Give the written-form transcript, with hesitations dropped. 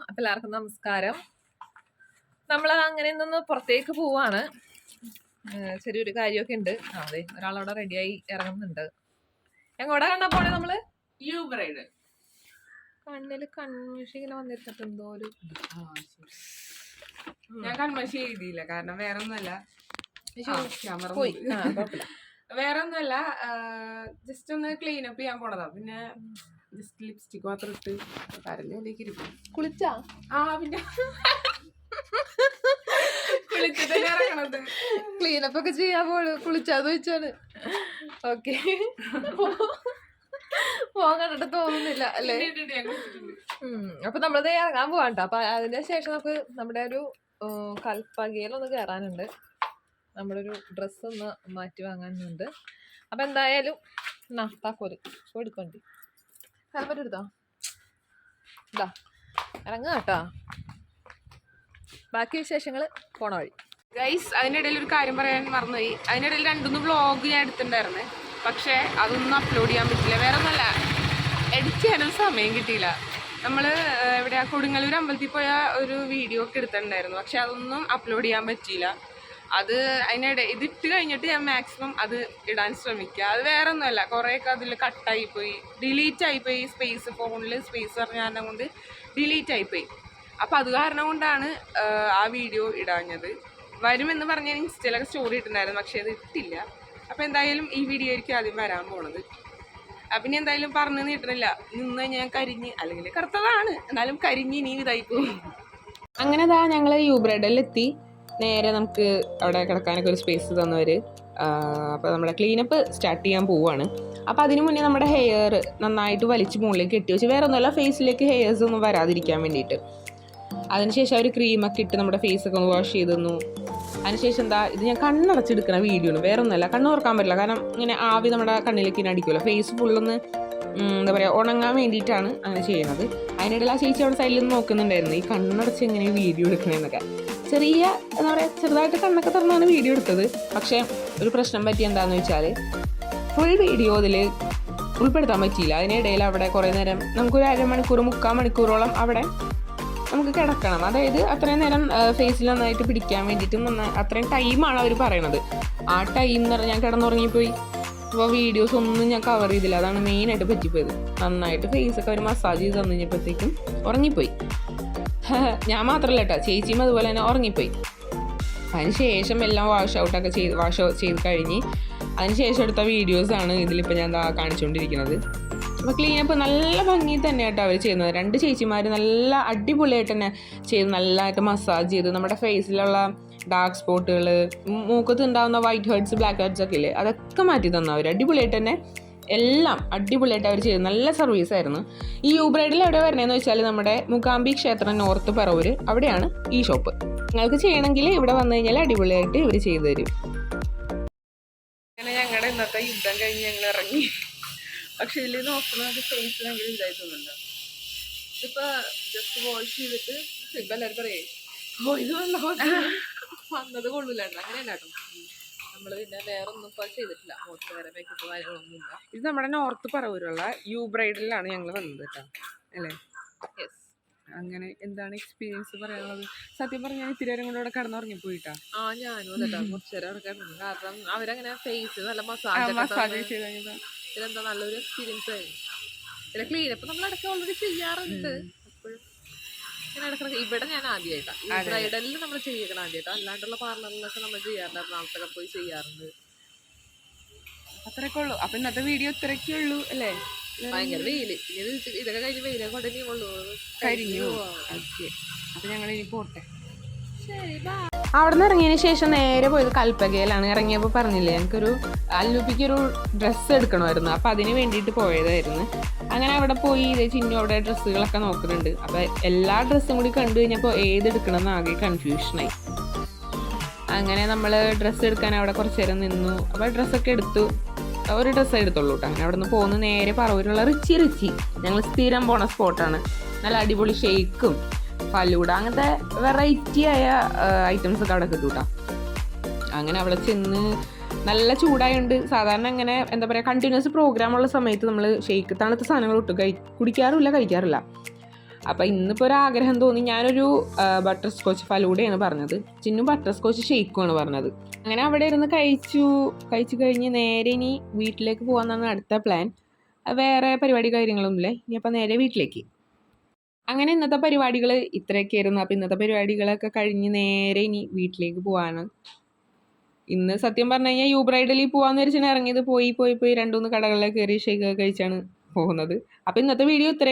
അപ്പം എല്ലാവർക്കും നമസ്കാരം. നമ്മൾ അങ്ങനെ നിന്ന് പുറത്തേക്ക് പോവാണ്. ചെറിയൊരു കാര്യമൊക്കെ ഉണ്ട്. അതെ, ഒരാളവിടെ റെഡിയായി ഇറങ്ങുന്നുണ്ട്. എങ്ങോട്ടാ കണ്ടാ പോണേ നമ്മള്? യൂബ്രൈഡ്. കണ്ണില് കൺമഷി ഇങ്ങനെ വന്നിരുന്നിട്ട് എന്തോ ഒരു ഞാൻ കൺമഷി എഴുതിയില്ല, കാരണം വേറെ ഒന്നുമല്ല, പോയി. വേറെ ഒന്നുമല്ല, ജസ്റ്റ് ഒന്ന് ക്ലീൻ അപ്പ് ചെയ്യാൻ പോണതാ. പിന്നെ ജസ്റ്റ് ലിപ്സ്റ്റിക് മാത്രം ഇട്ട് കരഞ്ഞോലേക്ക് ഇരിക്കും. കുളിച്ചാ? പിന്നെ കുളിച്ചിട്ട് ഇറങ്ങണത്. ക്ലീനപ്പ് ഒക്കെ ചെയ്യാൻ കുളിച്ചാന്ന് വെച്ചാണ്. ഓക്കെ, പോകാൻ കണ്ടിട്ട് തോന്നുന്നില്ല അല്ലേ? അപ്പൊ നമ്മളത് ഇറങ്ങാൻ പോവാണ്ട. അപ്പൊ അതിന് ശേഷം നമുക്ക് നമ്മുടെ ഒരു കൽപ്പകയിലൊന്ന് കയറാനുണ്ട്. നമ്മുടെ ഒരു ഡ്രസ്സ് ഒന്ന് മാറ്റി വാങ്ങാനുണ്ട്. അപ്പൊ എന്തായാലും താക്കോല് എടുക്കണ്ടി ഹെൽമെറ്റ് എടുത്തോ. ഇതാ ഇറങ്ങുക കേട്ടോ. ബാക്കി വിശേഷങ്ങൾ പോണ വഴി. ഗൈസ്, അതിനിടയിൽ ഒരു കാര്യം പറയാൻ മറന്നുപോയി. അതിനിടയിൽ 2-3 വ്ളോഗ് ഞാൻ എടുത്തിട്ടുണ്ടായിരുന്നേ, പക്ഷേ അതൊന്നും അപ്ലോഡ് ചെയ്യാൻ പറ്റില്ല. വേറെ ഒന്നല്ല, എഡിറ്റ് ചെയ്യാനൊരു സമയം കിട്ടിയില്ല. നമ്മൾ എവിടെയാ കൊടുങ്ങല്ലൂർ അമ്പലത്തിൽ പോയ ഒരു വീഡിയോ ഒക്കെ എടുത്തിട്ടുണ്ടായിരുന്നു, പക്ഷെ അതൊന്നും അപ്ലോഡ് ചെയ്യാൻ പറ്റിയില്ല. അത് അതിനിടെ ഇതിട്ട് കഴിഞ്ഞിട്ട് ഞാൻ മാക്സിമം അത് ഇടാൻ ശ്രമിക്കുക. അത് വേറെ ഒന്നുമല്ല, കുറേയൊക്കെ അതിൽ കട്ടായിപ്പോയി, ഡിലീറ്റ് ആയിപ്പോയി. സ്പേസ് ഫോണിൽ സ്പേസ് പറഞ്ഞ കൊണ്ട് ഡിലീറ്റ് ആയിപ്പോയി. അപ്പോൾ അത് കാരണം കൊണ്ടാണ് ആ വീഡിയോ ഇടാഞ്ഞത്. വരുമെന്ന് പറഞ്ഞ് ഞാൻ ഇൻസ്റ്റയിലൊക്കെ സ്റ്റോറി ഇട്ടിട്ടുണ്ടായിരുന്നു, പക്ഷേ അത് ഇട്ടില്ല. അപ്പോൾ എന്തായാലും ഈ വീഡിയോ ആയിരിക്കും ആദ്യം വരാൻ പോണത്. പിന്നെ എന്തായാലും പറഞ്ഞു നീട്ടണില്ല, നിന്ന് ഞാൻ കരിഞ്ഞ്, അല്ലെങ്കിൽ കറുത്തതാണ് എന്നാലും കരിഞ്ഞ് ഇനി ഇതായി പോകും. അങ്ങനെ ഞങ്ങൾ യൂബ്രൈഡിലെത്തി. നേരെ നമുക്ക് അവിടെ കിടക്കാനൊക്കെ ഒരു സ്പേസ് തന്നവർ. അപ്പോൾ നമ്മുടെ ക്ലീനപ്പ് സ്റ്റാർട്ട് ചെയ്യാൻ പോവുകയാണ്. അപ്പോൾ അതിന് മുന്നേ നമ്മുടെ ഹെയർ നന്നായിട്ട് വലിച്ച് മുകളിലേക്ക് കെട്ടി വെച്ച്, വേറെ ഒന്നുമല്ല, ഫേസിലേക്ക് ഹെയർസ് ഒന്നും വരാതിരിക്കാൻ വേണ്ടിയിട്ട്. അതിനുശേഷം അവർ ക്രീമൊക്കെ ഇട്ട് നമ്മുടെ ഫേസൊക്കെ ഒന്ന് വാഷ് ചെയ്ത് തന്നു. അതിനുശേഷം ഇത് ഞാൻ കണ്ണടച്ചെടുക്കുന്ന വീഡിയോ ആണ്, വേറെ ഒന്നുമല്ല. കണ്ണ് തുറക്കാൻ പറ്റില്ല, കാരണം ഇങ്ങനെ ആവി നമ്മുടെ കണ്ണിലേക്ക് ഇങ്ങനെ അടിക്കുമല്ലോ. ഫേസ് ഫുള്ളൊന്ന് എന്താ പറയുക, ഉണങ്ങാൻ വേണ്ടിയിട്ടാണ് അങ്ങനെ ചെയ്യുന്നത്. അതിനിടയിൽ ആ ചേച്ചി അവിടെ സൈഡിൽ നിന്ന് നോക്കുന്നുണ്ടായിരുന്നു, ഈ കണ്ണടച്ച് എങ്ങനെ വീഡിയോ എടുക്കണമെന്നൊക്കെ. എന്താ പറയുക, ചെറുതായിട്ട് കണ്ണൊക്കെ തുറന്നാണ് വീഡിയോ എടുത്തത്. പക്ഷേ ഒരു പ്രശ്നം പറ്റി എന്താണെന്ന് വെച്ചാൽ, ഫുൾ വീഡിയോ അതിൽ ഉൾപ്പെടുത്താൻ പറ്റിയില്ല. അതിനിടയിൽ അവിടെ കുറേ നേരം, നമുക്കൊരു 1/2 മണിക്കൂർ 3/4 മണിക്കൂറോളം അവിടെ നമുക്ക് കിടക്കണം. അതായത് അത്രയും നേരം ഫേസിൽ നന്നായിട്ട് പിടിക്കാൻ വേണ്ടിയിട്ടും അത്രയും ടൈമാണ് അവർ പറയണത്. ആ ടൈം എന്ന് പറഞ്ഞാൽ ഞാൻ കിടന്നുറങ്ങിപ്പോയി. അപ്പോൾ വീഡിയോസ് ഒന്നും ഞാൻ കവർ ചെയ്തില്ല. അതാണ് മെയിനായിട്ട് പറ്റിപ്പോയത്. നന്നായിട്ട് ഫേസൊക്കെ അവർ മസാജ് ചെയ്ത് തന്നു കഴിഞ്ഞപ്പോഴത്തേക്കും ഉറങ്ങിപ്പോയി. ഞാൻ മാത്രമല്ല കേട്ടോ, ചേച്ചിയും അതുപോലെ തന്നെ ഉറങ്ങിപ്പോയി. അതിന് ശേഷം എല്ലാം വാഷ് ചെയ്ത് കഴിഞ്ഞ് അതിന് ശേഷം എടുത്ത വീഡിയോസാണ് ഇതിലിപ്പോൾ ഞാൻ കാണിച്ചുകൊണ്ടിരിക്കുന്നത്. അപ്പോൾ ക്ലീനപ്പ് നല്ല ഭംഗി തന്നെ കേട്ടോ അവർ ചെയ്യുന്നത്. 2 ചേച്ചിമാർ നല്ല അടിപൊളിയായിട്ട് തന്നെ ചെയ്ത്, നല്ലതായിട്ട് മസാജ് ചെയ്ത് നമ്മുടെ ഫേസിലുള്ള ഡാർക്ക് സ്പോട്ടുകൾ, മൂക്കത്ത് ഉണ്ടാകുന്ന വൈറ്റ് ഹെഡ്സ്, ബ്ലാക്ക് ഹെഡ്സ് ഒക്കെ ഇല്ലേ, അതൊക്കെ മാറ്റി തന്നു അവർ. അടിപൊളിയായിട്ട് തന്നെ എല്ലാം അടിപൊളിയായിട്ട് അവർ ചെയ്തു. നല്ല സർവീസായിരുന്നു. ഈ യൂബ്രൈഡിൽ എവിടെ വരണേന്ന് വെച്ചാൽ നമ്മുടെ മൂകാംബി ക്ഷേത്രം നോർത്ത് പറവൂർ, അവിടെയാണ് ഈ ഷോപ്പ്. നിങ്ങൾക്ക് ചെയ്യണമെങ്കിൽ ഇവിടെ വന്നു കഴിഞ്ഞാൽ അടിപൊളിയായിട്ട് ഇവർ ചെയ്തു തരും. അങ്ങനെ ഞങ്ങളുടെ ഇന്നത്തെ യുദ്ധം കഴിഞ്ഞ് ഞങ്ങൾ ഇറങ്ങി. പക്ഷെ ഇതിൽ നോക്കുന്നത് ഫേസ് ഭയങ്കര ഇതായി തോന്നുന്നുണ്ടോ? ഇതിപ്പോ ജസ്റ്റ് വാഷ് ചെയ്തിട്ട് ഇപ്പൊ എല്ലാവരും പറയേ ഇത് വന്നത് കൊള്ളൂല, അങ്ങനെയല്ല കേട്ടോ. നമ്മള് പിന്നെ വേറെ ഒന്നും ഇപ്പൊ ചെയ്തിട്ടില്ല, വേറെ മേക്കപ്പ് കാര്യങ്ങളൊന്നുമില്ല. ഇത് നമ്മുടെ നോർത്ത് പറവൂരുള്ള യൂബ്രൈഡിലാണ് ഞങ്ങൾ വന്നത് കേട്ടോ, അല്ലേ? യെസ്. അങ്ങനെ എന്താണ് എക്സ്പീരിയൻസ് പറയാനുള്ളത്? സത്യം പറഞ്ഞാൽ ഇത്തിരി നേരം കൊണ്ട് അവിടെ കിടന്നുറങ്ങിപ്പോയിട്ടാ. ഞാനും അതെട്ടാ, കുറച്ചേരം അവിടെ കിടന്നു. കാരണം അവരങ്ങനെ ഫേസ് നല്ല മസാജ് ചെയ്ത് കഴിഞ്ഞതാ. ഇതെന്താ നല്ലൊരു എക്സ്പീരിയൻസ് ആയിരുന്നു. പിന്നെ ക്ലീനപ്പ് നമ്മൾ ഇടയ്ക്ക് ഓൾറെഡി ചെയ്യാറുണ്ട്. എപ്പോഴും ഇങ്ങനെ ഇടയ്ക്കിടയ്ക്ക് ഇവിടെ ഞാൻ ആദ്യമായിട്ടാണ് ബ്രൈഡലിൽ നമ്മൾ ചെയ്യിക്കണം ആദ്യമായിട്ടാണ്. അല്ലാണ്ടുള്ള പാർലറിലൊക്കെ നമ്മൾ ചെയ്യാറുണ്ട്, എറണാകുളത്തൊക്കെ പോയി ചെയ്യാറുണ്ട്. അത്രയൊക്കെ ഉള്ളൂ. അപ്പൊ ഇന്നത്തെ വീഡിയോ ഇത്രയൊക്കെ ഉള്ളൂ അല്ലേ? ഭയങ്കര വെയില്, ഇതൊക്കെ കഴിഞ്ഞ് വെയിലെ കൊണ്ടേ ഉള്ളൂ, കരിഞ്ഞു. ഓക്കെ, അപ്പൊ ഞങ്ങൾ ഇനി പോട്ടെ. ശരി, ബൈ. അവിടെ നിന്ന് ഇറങ്ങിയതിന് ശേഷം നേരെ പോയത് കൽപ്പകയിലാണ്. ഇറങ്ങിയപ്പോൾ പറഞ്ഞില്ലേ, എനിക്കൊരു അല്ലൂപ്പിക്കൊരു ഡ്രസ്സ് എടുക്കണമായിരുന്നു. അപ്പം അതിന് വേണ്ടിയിട്ട് പോയതായിരുന്നു. അങ്ങനെ അവിടെ പോയി ചിന്നു അവിടെ ഡ്രസ്സുകളൊക്കെ നോക്കുന്നുണ്ട്. അപ്പോൾ എല്ലാ ഡ്രസ്സും കൂടി കണ്ടു കഴിഞ്ഞപ്പോൾ ഏതെടുക്കണമെന്ന് ആകെ കൺഫ്യൂഷനായി. അങ്ങനെ നമ്മൾ ഡ്രസ്സ് എടുക്കാൻ അവിടെ കുറച്ച് നേരം നിന്നു. അപ്പോൾ ഡ്രസ്സൊക്കെ എടുത്തു. ഒരു ഡ്രസ്സേ എടുത്തുള്ളൂ കേട്ടോ. അങ്ങനെ അവിടെ നിന്ന് പോകുന്ന നേരെ പറവൂരുള്ള റിച്ചി ഞങ്ങൾ സ്ഥിരം പോണ സ്പോട്ടാണ്. നല്ല അടിപൊളി ഷേക്കും ഫലൂഡ അങ്ങനത്തെ വെറൈറ്റി ആയ ഐറ്റംസ് ഒക്കെ അവിടെ കിട്ടും കേട്ടോ. അങ്ങനെ അവിടെ ചെന്ന് നല്ല ചൂടായുണ്ട്. സാധാരണ അങ്ങനെ എന്താ പറയുക, കണ്ടിന്യൂസ് പ്രോഗ്രാമുള്ള സമയത്ത് നമ്മൾ ഷേക്ക് തണുത്ത സാധനങ്ങൾ ഒട്ടും കഴിക്കാറില്ല. അപ്പോൾ ഇന്നിപ്പോൾ ഒരു ആഗ്രഹം തോന്നി. ഞാനൊരു ബട്ടർ സ്കോച്ച് ഫലൂഡയാണ് പറഞ്ഞത്, ചിന്നു ബട്ടർ സ്കോച്ച് ഷേക്കുമാണ് പറഞ്ഞത്. അങ്ങനെ അവിടെ ഇരുന്ന് കഴിച്ചു കഴിഞ്ഞ് നേരെ ഇനി വീട്ടിലേക്ക് പോകാമെന്നാണ് അടുത്ത പ്ലാൻ. വേറെ പരിപാടി കാര്യങ്ങളൊന്നുമില്ല. ഇനി അപ്പോൾ നേരെ വീട്ടിലേക്ക്. അങ്ങനെ ഇന്നത്തെ പരിപാടികൾ ഇത്രയൊക്കെ ആയിരുന്നു. അപ്പോൾ ഇന്നത്തെ പരിപാടികളൊക്കെ കഴിഞ്ഞ് നേരെ ഇനി വീട്ടിലേക്ക് പോകാണ്. ഇന്ന് സത്യം പറഞ്ഞു കഴിഞ്ഞാൽ യൂബർ റൈഡിൽ പോകാമെന്ന് വെച്ചാൽ ഇറങ്ങിയത് പോയി 2-3 കടകളിലൊക്കെ കയറി ഷേക്കൊക്കെ കഴിച്ചാണ് പോകുന്നത്. അപ്പോൾ ഇന്നത്തെ വീഡിയോ ഇത്രയും.